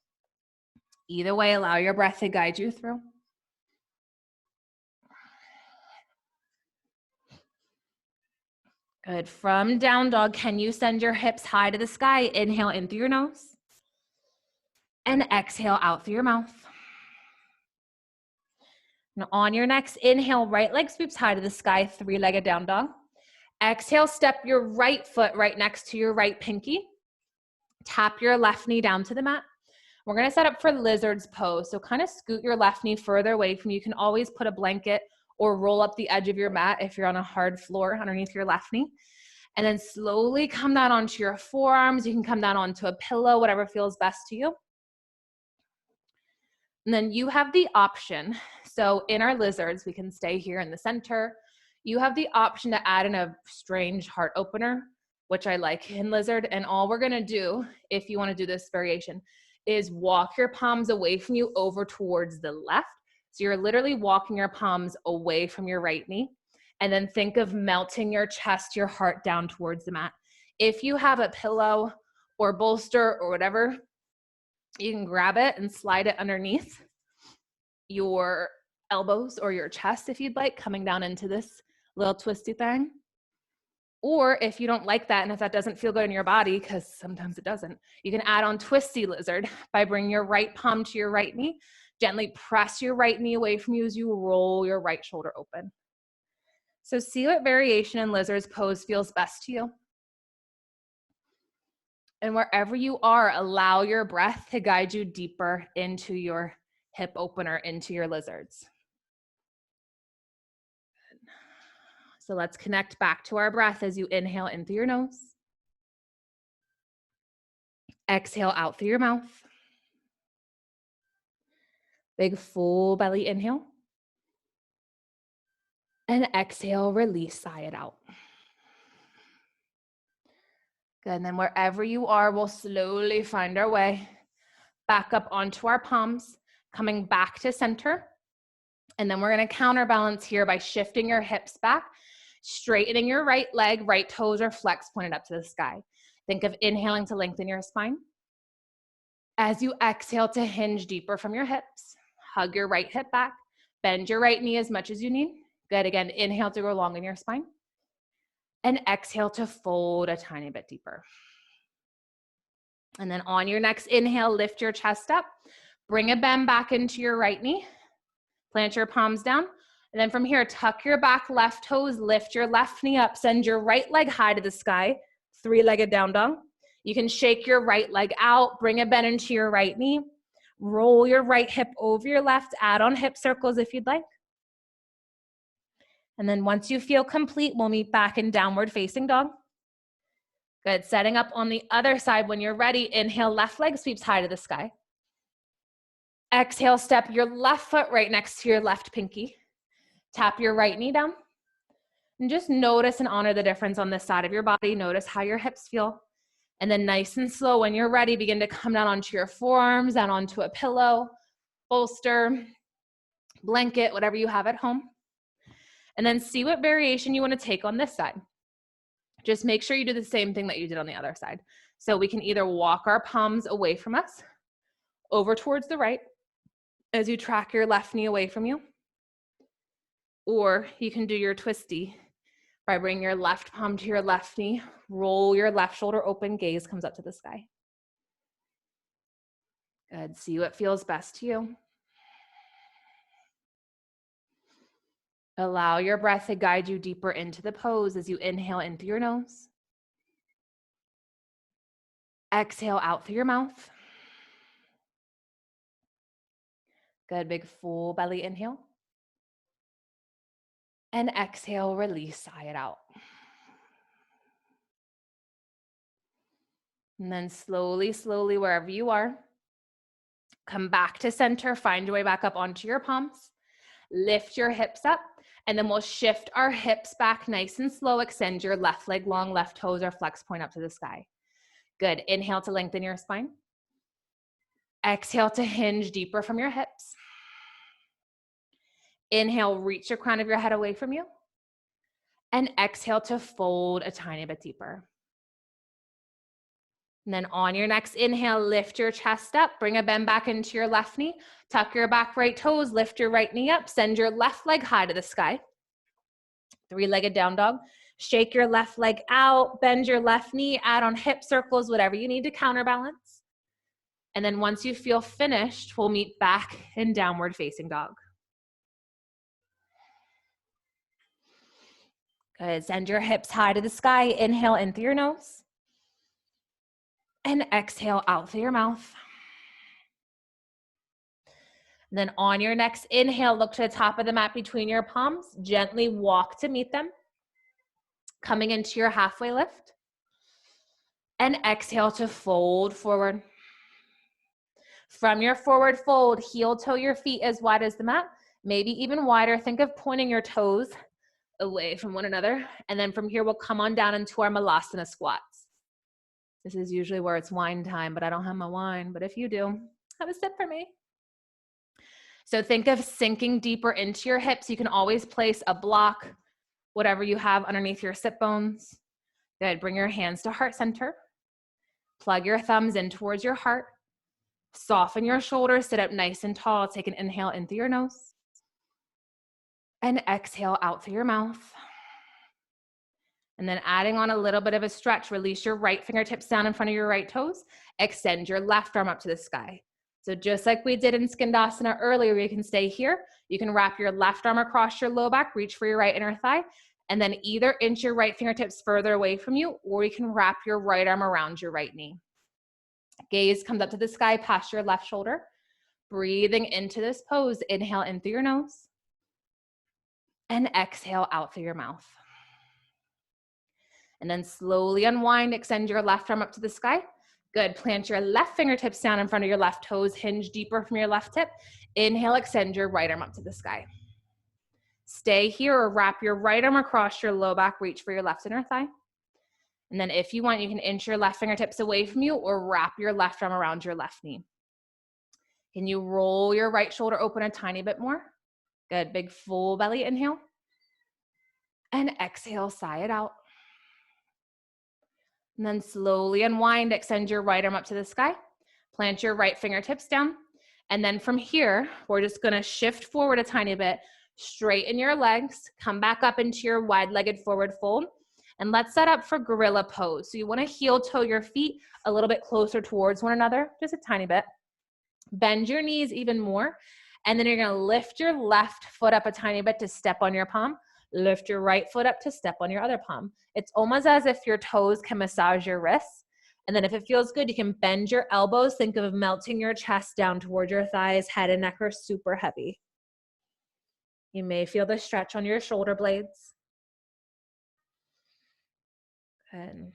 Either way, allow your breath to guide you through. Good. From down dog, can you send your hips high to the sky? Inhale in through your nose. And exhale out through your mouth. Now on your next inhale, right leg sweeps high to the sky, three-legged down dog. Exhale, step your right foot right next to your right pinky. Tap your left knee down to the mat. We're gonna set up for lizard's pose. So kind of scoot your left knee further away from you. You can always put a blanket or roll up the edge of your mat if you're on a hard floor underneath your left knee. And then slowly come down onto your forearms. You can come down onto a pillow, whatever feels best to you. And then you have the option. So in our lizards, we can stay here in the center. You have the option to add in a strange heart opener, which I like in lizard. And all we're gonna do, if you wanna do this variation, is walk your palms away from you over towards the left. So you're literally walking your palms away from your right knee. And then think of melting your chest, your heart down towards the mat. If you have a pillow or bolster or whatever, you can grab it and slide it underneath your elbows or your chest if you'd like, coming down into this little twisty thing. Or if you don't like that, and if that doesn't feel good in your body, because sometimes it doesn't, you can add on twisty lizard by bringing your right palm to your right knee. Gently press your right knee away from you as you roll your right shoulder open. So see what variation in lizard's pose feels best to you. And wherever you are, allow your breath to guide you deeper into your hip opener, into your lizards. So let's connect back to our breath as you inhale in through your nose. Exhale out through your mouth. Big full belly inhale. And exhale, release, sigh it out. Good, and then wherever you are, we'll slowly find our way back up onto our palms, coming back to center. And then we're gonna counterbalance here by shifting your hips back, straightening your right leg, right toes are flexed, pointed up to the sky. Think of inhaling to lengthen your spine. As you exhale to hinge deeper from your hips, hug your right hip back, bend your right knee as much as you need. Good, again, inhale to go long in your spine. And exhale to fold a tiny bit deeper. And then on your next inhale, lift your chest up, bring a bend back into your right knee, plant your palms down. And then from here, tuck your back left toes, lift your left knee up, send your right leg high to the sky, three-legged down dog. You can shake your right leg out, bring a bend into your right knee, roll your right hip over your left, add on hip circles if you'd like. And then once you feel complete, we'll meet back in downward facing dog. Good, setting up on the other side. When you're ready, inhale, left leg sweeps high to the sky. Exhale, step your left foot right next to your left pinky. Tap your right knee down. And just notice and honor the difference on this side of your body. Notice how your hips feel. And then nice and slow, when you're ready, begin to come down onto your forearms, down onto a pillow, bolster, blanket, whatever you have at home. And then see what variation you want to take on this side. Just make sure you do the same thing that you did on the other side. So we can either walk our palms away from us, over towards the right, as you track your left knee away from you. Or you can do your twisty by bringing your left palm to your left knee, roll your left shoulder open, gaze comes up to the sky. Good, see what feels best to you. Allow your breath to guide you deeper into the pose as you inhale in through your nose. Exhale out through your mouth. Good, big full belly inhale. And exhale, release, sigh it out. And then slowly, slowly, wherever you are, come back to center, find your way back up onto your palms. Lift your hips up, and then we'll shift our hips back nice and slow. Extend your left leg long, left toes or flex point up to the sky. Good, inhale to lengthen your spine. Exhale to hinge deeper from your hips. Inhale, reach your crown of your head away from you. And exhale to fold a tiny bit deeper. And then on your next inhale, lift your chest up, bring a bend back into your left knee, tuck your back right toes, lift your right knee up, send your left leg high to the sky. Three-legged down dog. Shake your left leg out, bend your left knee, add on hip circles, whatever you need to counterbalance. And then once you feel finished, we'll meet back in downward facing dog. Good, send your hips high to the sky, inhale in through your nose. And exhale out through your mouth. And then on your next inhale, look to the top of the mat between your palms. Gently walk to meet them. Coming into your halfway lift. And exhale to fold forward. From your forward fold, heel toe your feet as wide as the mat. Maybe even wider. Think of pointing your toes away from one another. And then from here, we'll come on down into our Malasana squats. This is usually where it's wine time, but I don't have my wine. But if you do, have a sip for me. So think of sinking deeper into your hips. You can always place a block, whatever you have underneath your sit bones. Good. Bring your hands to heart center. Plug your thumbs in towards your heart. Soften your shoulders. Sit up nice and tall. Take an inhale in through your nose. And exhale out through your mouth. And then adding on a little bit of a stretch, release your right fingertips down in front of your right toes. Extend your left arm up to the sky. So just like we did in Skandasana earlier, you can stay here. You can wrap your left arm across your low back, reach for your right inner thigh, and then either inch your right fingertips further away from you, or you can wrap your right arm around your right knee. Gaze comes up to the sky past your left shoulder. Breathing into this pose, inhale in through your nose. And exhale out through your mouth. And then slowly unwind, extend your left arm up to the sky. Good, plant your left fingertips down in front of your left toes, hinge deeper from your left hip. Inhale, extend your right arm up to the sky. Stay here or wrap your right arm across your low back, reach for your left inner thigh. And then if you want, you can inch your left fingertips away from you or wrap your left arm around your left knee. Can you roll your right shoulder open a tiny bit more? Good, big full belly inhale. And exhale, sigh it out. And then slowly unwind, extend your right arm up to the sky. Plant your right fingertips down. And then from here, we're just gonna shift forward a tiny bit, straighten your legs, come back up into your wide-legged forward fold. And let's set up for gorilla pose. So you wanna heel toe your feet a little bit closer towards one another, just a tiny bit. Bend your knees even more. And then you're gonna lift your left foot up a tiny bit to step on your palm. Lift your right foot up to step on your other palm. It's almost as if your toes can massage your wrists. And then if it feels good, you can bend your elbows. Think of melting your chest down towards your thighs. Head and neck are super heavy. You may feel the stretch on your shoulder blades. Good.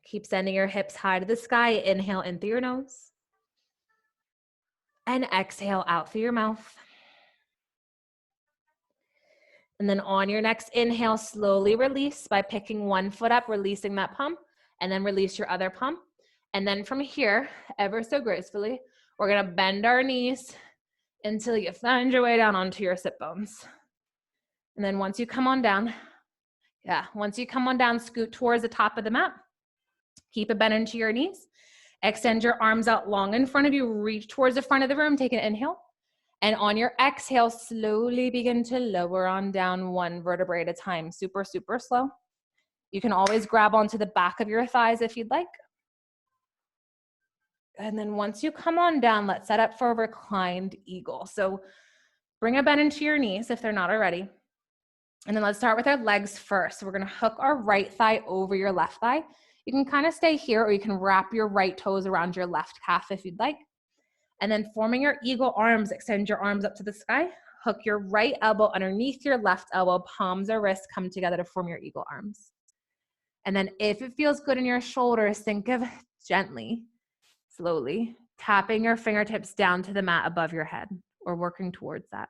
Keep sending your hips high to the sky. Inhale in through your nose. And exhale out through your mouth. And then on your next inhale, slowly release by picking one foot up, releasing that palm, and then release your other palm. And then from here, ever so gracefully, we're gonna bend our knees until you find your way down onto your sit bones. And then once you come on down, scoot towards the top of the mat. Keep a bend into your knees. Extend your arms out long in front of you. Reach towards the front of the room. Take an inhale. And on your exhale, slowly begin to lower on down one vertebrae at a time. Super, super slow. You can always grab onto the back of your thighs if you'd like. And then once you come on down, let's set up for a reclined eagle. So bring a bend into your knees if they're not already. And then let's start with our legs first. So we're gonna hook our right thigh over your left thigh. You can kind of stay here, or you can wrap your right toes around your left calf if you'd like. And then forming your eagle arms, extend your arms up to the sky. Hook your right elbow underneath your left elbow, palms or wrists come together to form your eagle arms. And then if it feels good in your shoulders, think of gently, slowly, tapping your fingertips down to the mat above your head or working towards that.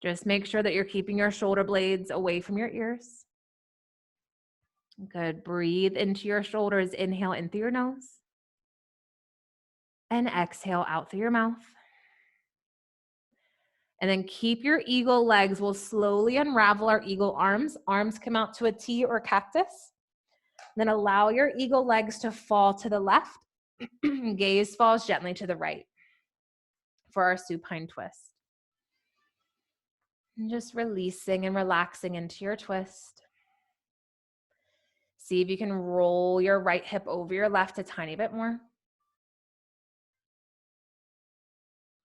Just make sure that you're keeping your shoulder blades away from your ears. Good. Breathe into your shoulders. Inhale in through your nose. And exhale out through your mouth. And then keep your eagle legs. We'll slowly unravel our eagle arms. Arms come out to a T or cactus. Then allow your eagle legs to fall to the left. Gaze falls gently to the right for our supine twist. And just releasing and relaxing into your twist. See if you can roll your right hip over your left a tiny bit more.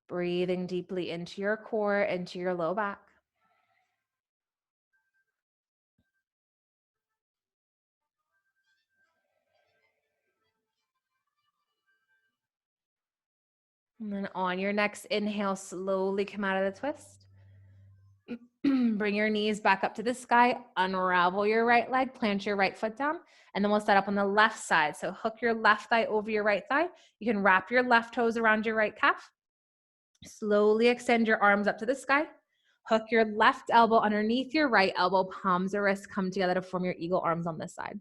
Breathing deeply into your core, into your low back. And then on your next inhale, slowly come out of the twist. Bring your knees back up to the sky, unravel your right leg, plant your right foot down, and then we'll set up on the left side. So hook your left thigh over your right thigh. You can wrap your left toes around your right calf. Slowly extend your arms up to the sky. Hook your left elbow underneath your right elbow, palms or wrists come together to form your eagle arms on this side.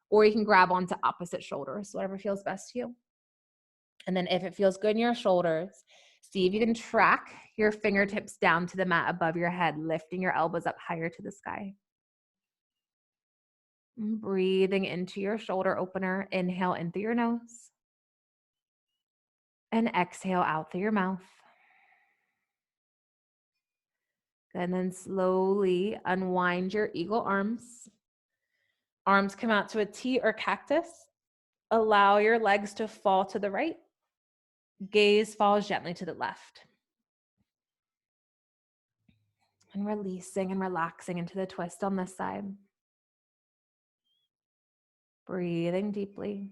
Or you can grab onto opposite shoulders, whatever feels best to you. And then if it feels good in your shoulders, see if you can track your fingertips down to the mat above your head, lifting your elbows up higher to the sky. And breathing into your shoulder opener. Inhale in through your nose. And exhale out through your mouth. And then slowly unwind your eagle arms. Arms come out to a T or cactus. Allow your legs to fall to the right. Gaze falls gently to the left. And releasing and relaxing into the twist on this side. Breathing deeply.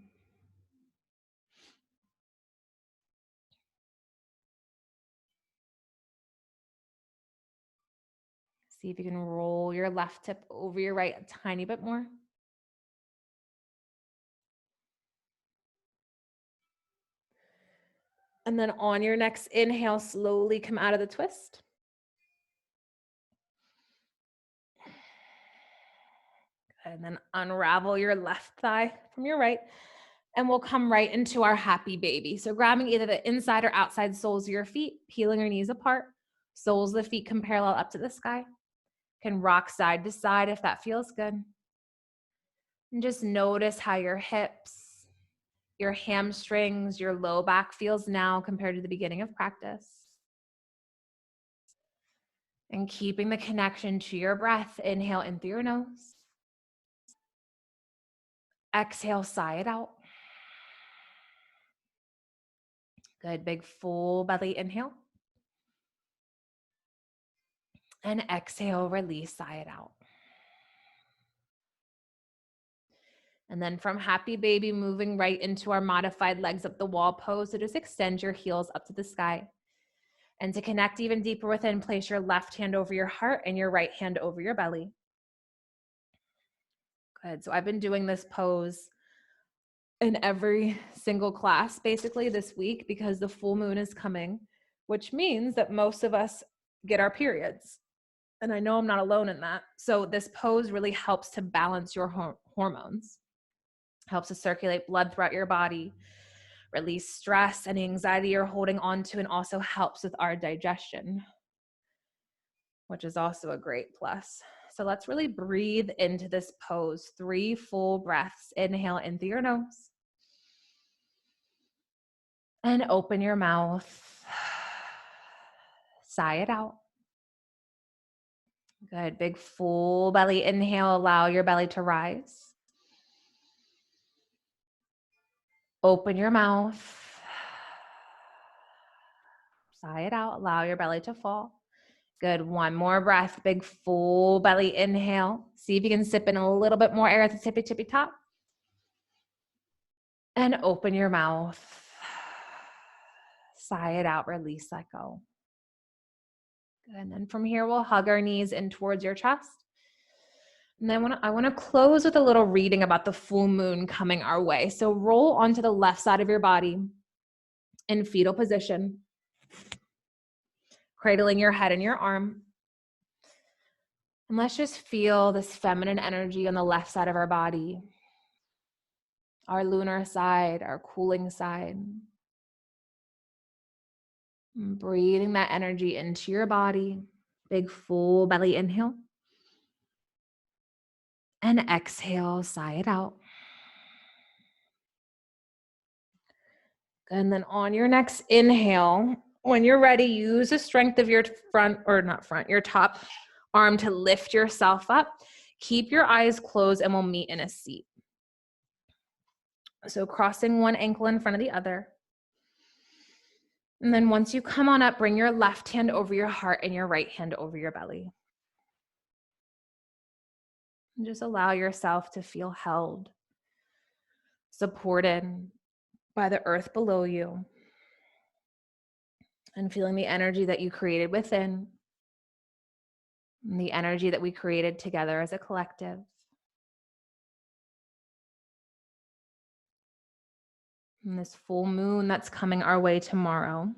See if you can roll your left hip over your right a tiny bit more. And then on your next inhale, slowly come out of the twist. And then unravel your left thigh from your right. And we'll come right into our happy baby. So grabbing either the inside or outside soles of your feet, peeling your knees apart. Soles of the feet come parallel up to the sky. Can rock side to side if that feels good. And just notice how your hips, your hamstrings, your low back feels now compared to the beginning of practice. And keeping the connection to your breath. Inhale in through your nose. Exhale, sigh it out. Good, big full belly inhale. And exhale, release, sigh it out. And then from happy baby, moving right into our modified legs up the wall pose. So just extend your heels up to the sky. And to connect even deeper within, place your left hand over your heart and your right hand over your belly. Good. So I've been doing this pose in every single class basically this week because the full moon is coming, which means that most of us get our periods. And I know I'm not alone in that. So this pose really helps to balance your hormones, helps to circulate blood throughout your body, release stress and anxiety you're holding on to, and also helps with our digestion. which is also a great plus. So let's really breathe into this pose. 3 full breaths. Inhale in through your nose. And open your mouth. Sigh it out. Good. Big full belly inhale. Allow your belly to rise. Open your mouth. Sigh it out. Allow your belly to fall. Good. One more breath. Big full belly inhale. See if you can sip in a little bit more air at the tippy top. And open your mouth. Sigh it out. Release, let go. Good. And then from here, we'll hug our knees in towards your chest. And then I want to close with a little reading about the full moon coming our way. So roll onto the left side of your body in fetal position, cradling your head in your arm. And let's just feel this feminine energy on the left side of our body, our lunar side, our cooling side. And breathing that energy into your body. Big full belly inhale. And exhale, sigh it out. And then on your next inhale, when you're ready, use the strength of your your top arm to lift yourself up. Keep your eyes closed and we'll meet in a seat. So crossing one ankle in front of the other. And then once you come on up, bring your left hand over your heart and your right hand over your belly. And just allow yourself to feel held, supported by the earth below you, and feeling the energy that you created within, and the energy that we created together as a collective. And this full moon that's coming our way tomorrow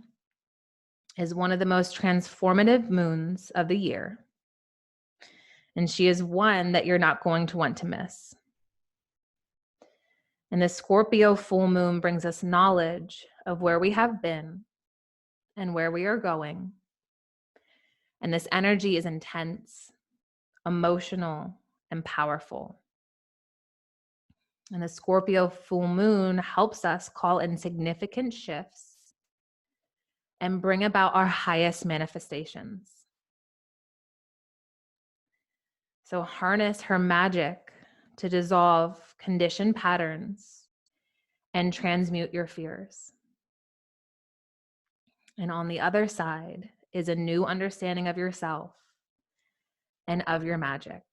is one of the most transformative moons of the year. And she is one that you're not going to want to miss. And the Scorpio full moon brings us knowledge of where we have been and where we are going. And this energy is intense, emotional, and powerful. And the Scorpio full moon helps us call in significant shifts and bring about our highest manifestations. So harness her magic to dissolve conditioned patterns and transmute your fears. And on the other side is a new understanding of yourself and of your magic.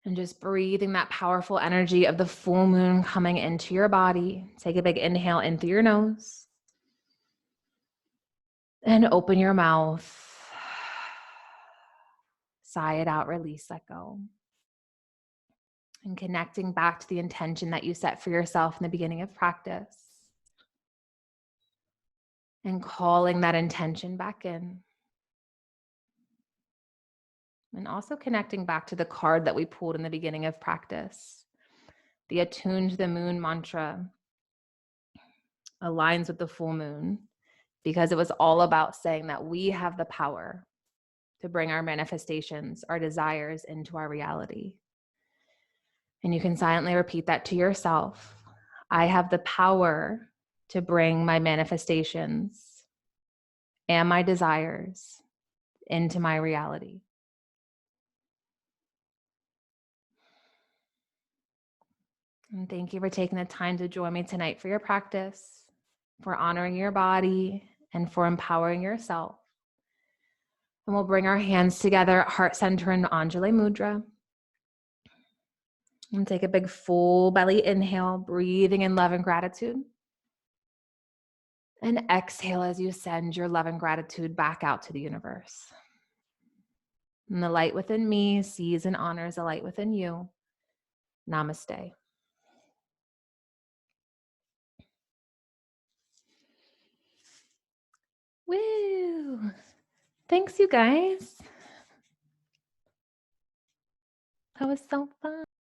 And just breathing that powerful energy of the full moon coming into your body. Take a big inhale in through your nose. And open your mouth. Sigh it out, release, let go. And connecting back to the intention that you set for yourself in the beginning of practice. And calling that intention back in. And also connecting back to the card that we pulled in the beginning of practice. The attuned to the moon mantra aligns with the full moon because it was all about saying that we have the power to bring our manifestations, our desires into our reality. And you can silently repeat that to yourself. I have the power to bring my manifestations and my desires into my reality. And thank you for taking the time to join me tonight for your practice, for honoring your body, and for empowering yourself. And we'll bring our hands together at heart center in Anjali Mudra. And take a big full belly inhale, breathing in love and gratitude. And exhale as you send your love and gratitude back out to the universe. And the light within me sees and honors the light within you. Namaste. Woo! Thanks, you guys. That was so fun.